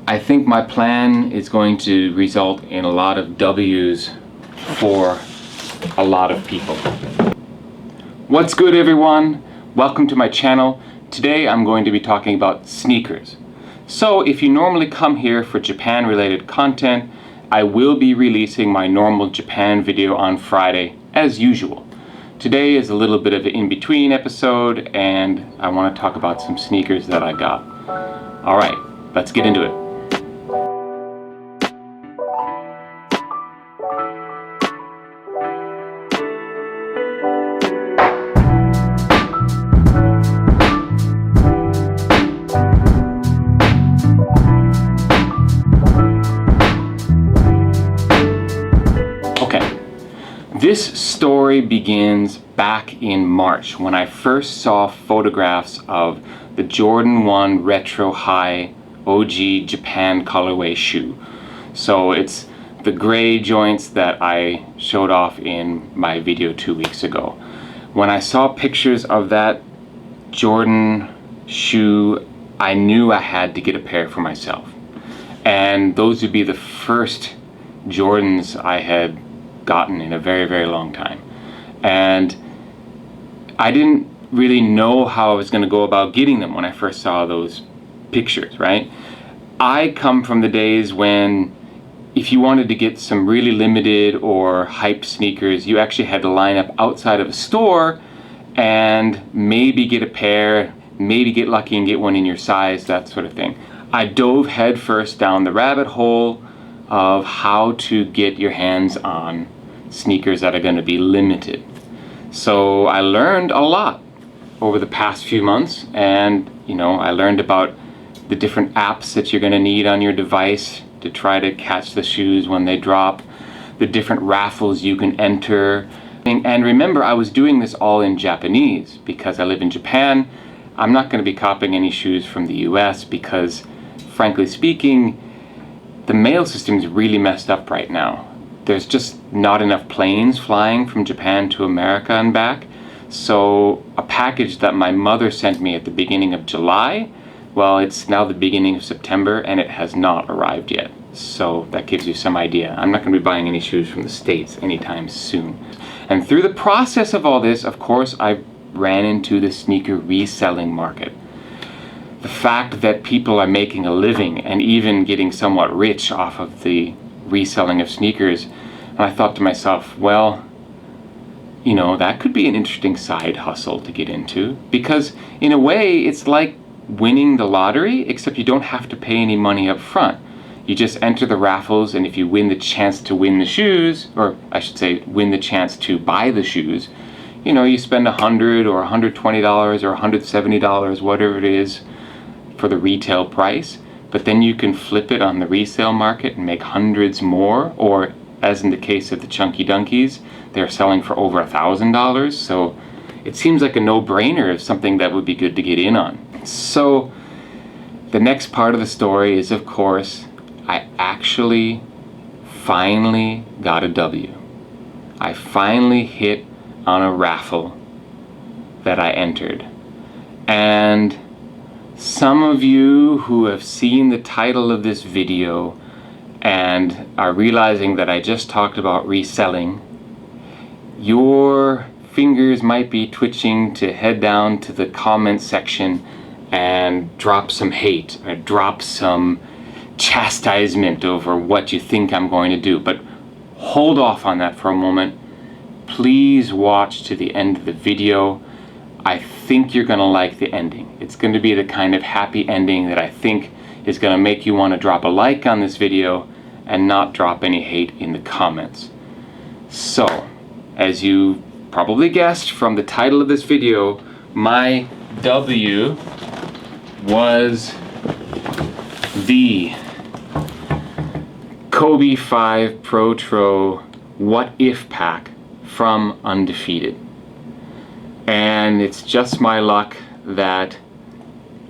I think my plan is going to result in a lot of W's for a lot of people. What's good, everyone? Welcome to my channel. Today I'm going to be talking about sneakers. So if you normally come here for Japan related content, I will be releasing my normal Japan video on Friday as usual. Today is a little bit of an in-between episode and I want to talk about some sneakers that I got. Alright, let's get into it. This story begins back in March when I first saw photographs of the Jordan 1 Retro High OG Japan colorway shoe. So it's the gray joints that I showed off in my video 2 weeks ago. When I saw pictures of that Jordan shoe, I knew I had to get a pair for myself. And those would be the first Jordans I had gotten in a very long time, and I didn't really know how I was going to go about getting them when I first saw those pictures, right? I come from the days when if you wanted to get some really limited or hyped sneakers, you actually had to line up outside of a store and maybe get a pair, maybe get lucky and get one in your size, that sort of thing. I dove headfirst down the rabbit hole of how to get your hands on sneakers that are going to be limited. So I learned a lot over the past few months, and I learned about the different apps that you're going to need on your device to try to catch the shoes when they drop, the different raffles you can enter. And remember, I was doing this all in Japanese because I live in Japan. I'm not going to be copying any shoes from the US because, frankly speaking, the mail system is really messed up right now. There's just not enough planes flying from Japan to America and back. So a package that my mother sent me at the beginning of July, well, it's now the beginning of September and it has not arrived yet. So that gives you some idea. I'm not going to be buying any shoes from the States anytime soon. And through the process of all this, of course, I ran into the sneaker reselling market. The fact that people are making a living and even getting somewhat rich off of the reselling of sneakers, and I thought to myself, well, that could be an interesting side hustle to get into, because in a way it's like winning the lottery, except you don't have to pay any money up front. You just enter the raffles, and if you win the chance to win the shoes, or I should say win the chance to buy the shoes, you spend $100 or $120 or $170, whatever it is, for the retail price. But then you can flip it on the resale market and make hundreds more, or as in the case of the Chunky Dunkies, they're selling for over $1,000. So it seems like a no-brainer of something that would be good to get in on. So the next part of the story is, of course, I actually finally got a W. I finally hit on a raffle that I entered. And some of you who have seen the title of this video and are realizing that I just talked about reselling, your fingers might be twitching to head down to the comment section and drop some hate or drop some chastisement over what you think I'm going to do. But hold off on that for a moment. Please watch to the end of the video. I think you're going to like the ending. It's going to be the kind of happy ending that I think is going to make you want to drop a like on this video and not drop any hate in the comments. So, as you probably guessed from the title of this video, my W was the Kobe 5 Protro What If pack from Undefeated. And it's just my luck that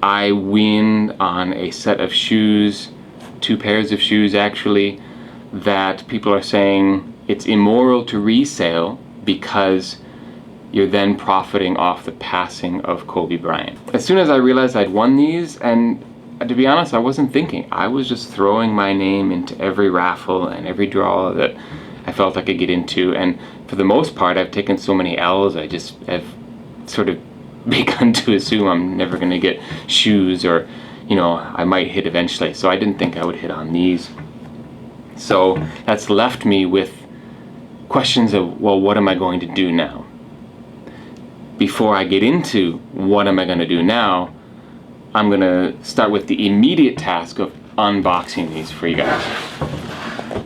I win on a set of shoes, 2 pairs of shoes actually, that people are saying it's immoral to resale because you're then profiting off the passing of Kobe Bryant. As soon as I realized I'd won these, and to be honest, I wasn't thinking. I was just throwing my name into every raffle and every draw that I felt I could get into, and for the most part I've taken so many L's, I just have sort of begun to assume I'm never going to get shoes, or I might hit eventually, so I didn't think I would hit on these. So that's left me with questions of, well, what am I going to do now? Before I get into what am I going to do now, I'm going to start with the immediate task of unboxing these for you guys.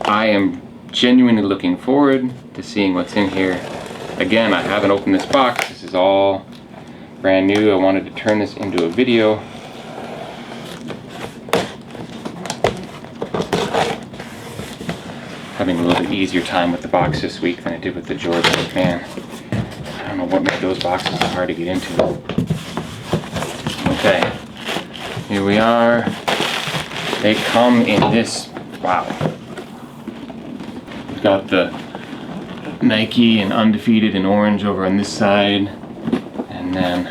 I am genuinely looking forward to seeing what's in here. Again, I haven't opened this box. This is all brand new. I wanted to turn this into a video. Having a little bit easier time with the box this week than I did with the Jordan. Man, I don't know what made those boxes so hard to get into. Okay, here we are. They come in this, wow. We've got the Nike and Undefeated in orange over on this side, and then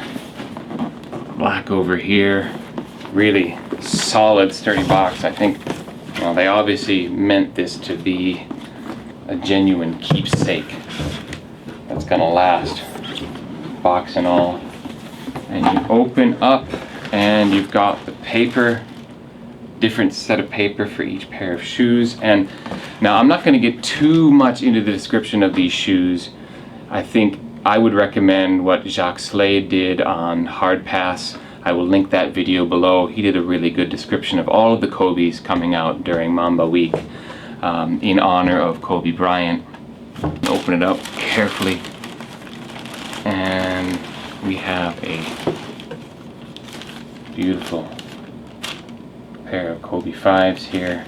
black over here. Really solid, sturdy box. I think, well, they obviously meant this to be a genuine keepsake that's gonna last, box and all. And you open up and you've got the paper, different set of paper for each pair of shoes. And now I'm not going to get too much into the description of these shoes. I think I would recommend what Jacques Slade did on Hard Pass. I will link that video below. He did a really good description of all of the Kobes coming out during Mamba Week in honor of Kobe Bryant. Open it up carefully, and we have a beautiful pair of Kobe 5s here.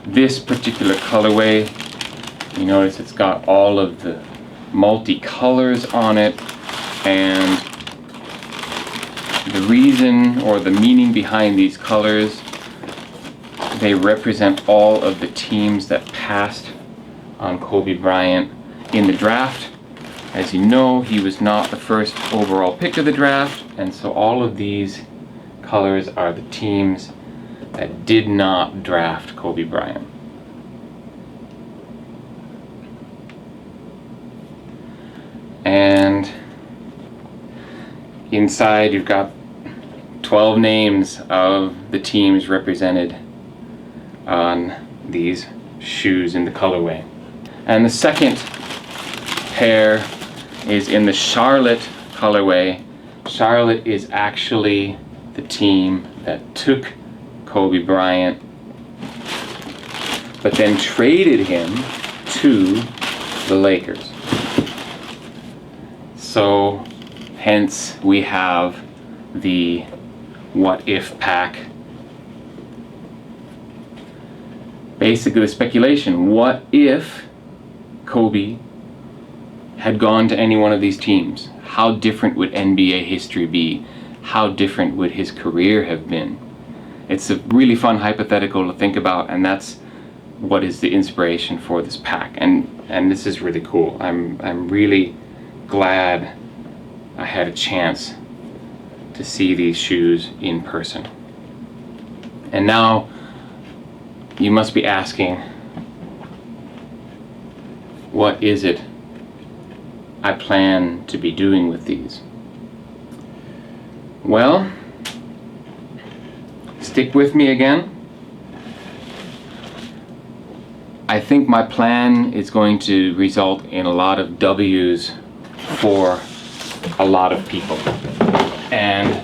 This particular colorway, you notice it's got all of the multi-colors on it, and the reason or the meaning behind these colors, they represent all of the teams that passed on Kobe Bryant in the draft. As you know, he was not the first overall pick of the draft, and so all of these colors are the teams that did not draft Kobe Bryant. And inside you've got 12 names of the teams represented on these shoes in the colorway. And the second pair is in the Charlotte colorway. Charlotte is actually the team that took Kobe Bryant, but then traded him to the Lakers. So hence we have the what if pack. Basically the speculation, what if Kobe had gone to any one of these teams? How different would NBA history be? How different would his career have been? It's a really fun hypothetical to think about, and that's what is the inspiration for this pack. And this is really cool. I'm really glad I had a chance to see these shoes in person. And now you must be asking, what is it I plan to be doing with these? Well, stick with me again. I think my plan is going to result in a lot of W's for a lot of people, and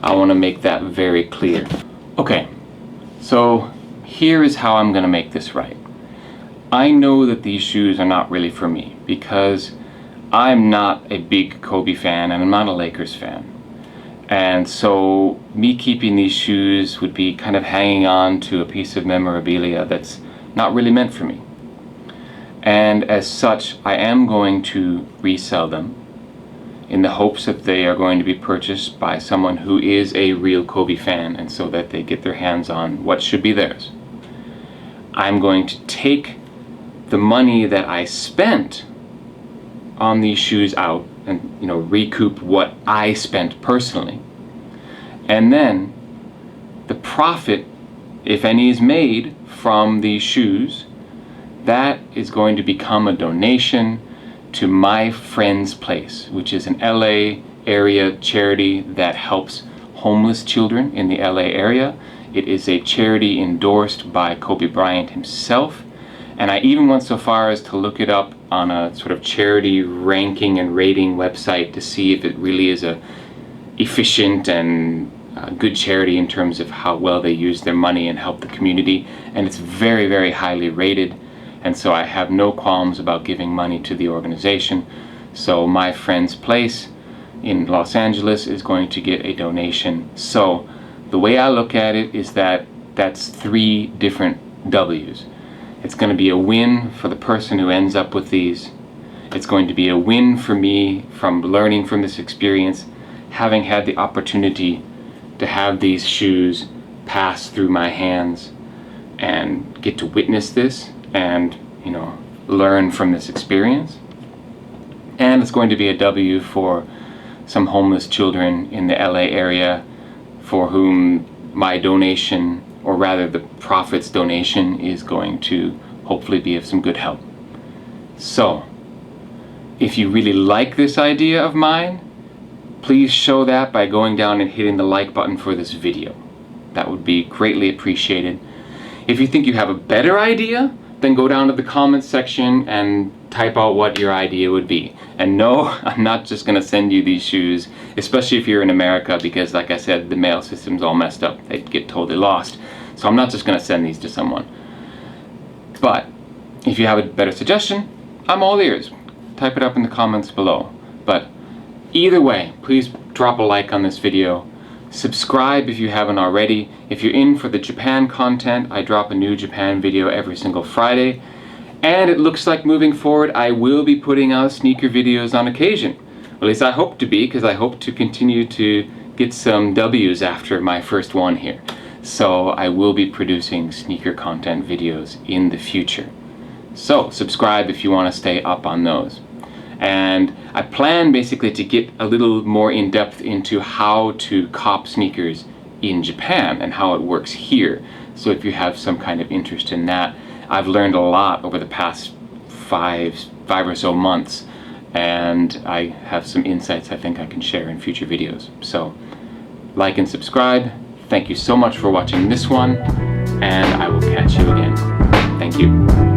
I want to make that very clear. Okay, so here is how I'm going to make this right. I know that these shoes are not really for me because I'm not a big Kobe fan and I'm not a Lakers fan. And so me keeping these shoes would be kind of hanging on to a piece of memorabilia that's not really meant for me. And as such, I am going to resell them in the hopes that they are going to be purchased by someone who is a real Kobe fan, and so that they get their hands on what should be theirs. I'm going to take the money that I spent on these shoes out and recoup what I spent personally, and then the profit, if any is made from these shoes, that is going to become a donation to My Friend's Place, which is an LA area charity that helps homeless children in the LA area. It is a charity endorsed by Kobe Bryant himself, and I even went so far as to look it up on a sort of charity ranking and rating website to see if it really is a efficient and good charity in terms of how well they use their money and help the community, and it's very, very highly rated, and so I have no qualms about giving money to the organization. So My Friend's Place in Los Angeles is going to get a donation. So the way I look at it is that that's 3 different W's. It's going to be a win for the person who ends up with these. It's going to be a win for me from learning from this experience, having had the opportunity to have these shoes pass through my hands and get to witness this and, you know, learn from this experience. And it's going to be a W for some homeless children in the LA area for whom my donation, or rather the profits donation, is going to hopefully be of some good help. So, if you really like this idea of mine, please show that by going down and hitting the like button for this video. That would be greatly appreciated. If you think you have a better idea, then go down to the comments section and type out what your idea would be. And no, I'm not just going to send you these shoes, especially if you're in America, because like I said, the mail system's all messed up. They'd get totally lost. So I'm not just going to send these to someone. But if you have a better suggestion, I'm all ears. Type it up in the comments below. But either way, please drop a like on this video. Subscribe if you haven't already. If you're in for the Japan content, I drop a new Japan video every single Friday. And it looks like moving forward, I will be putting out sneaker videos on occasion. At least I hope to be, because I hope to continue to get some W's after my first one here. So I will be producing sneaker content videos in the future. So subscribe if you want to stay up on those. And I plan basically to get a little more in depth into how to cop sneakers in Japan and how it works here. So if you have some kind of interest in that, I've learned a lot over the past five or so months, and I have some insights I think I can share in future videos. So like and subscribe. Thank you so much for watching this one, and I will catch you again. Thank you.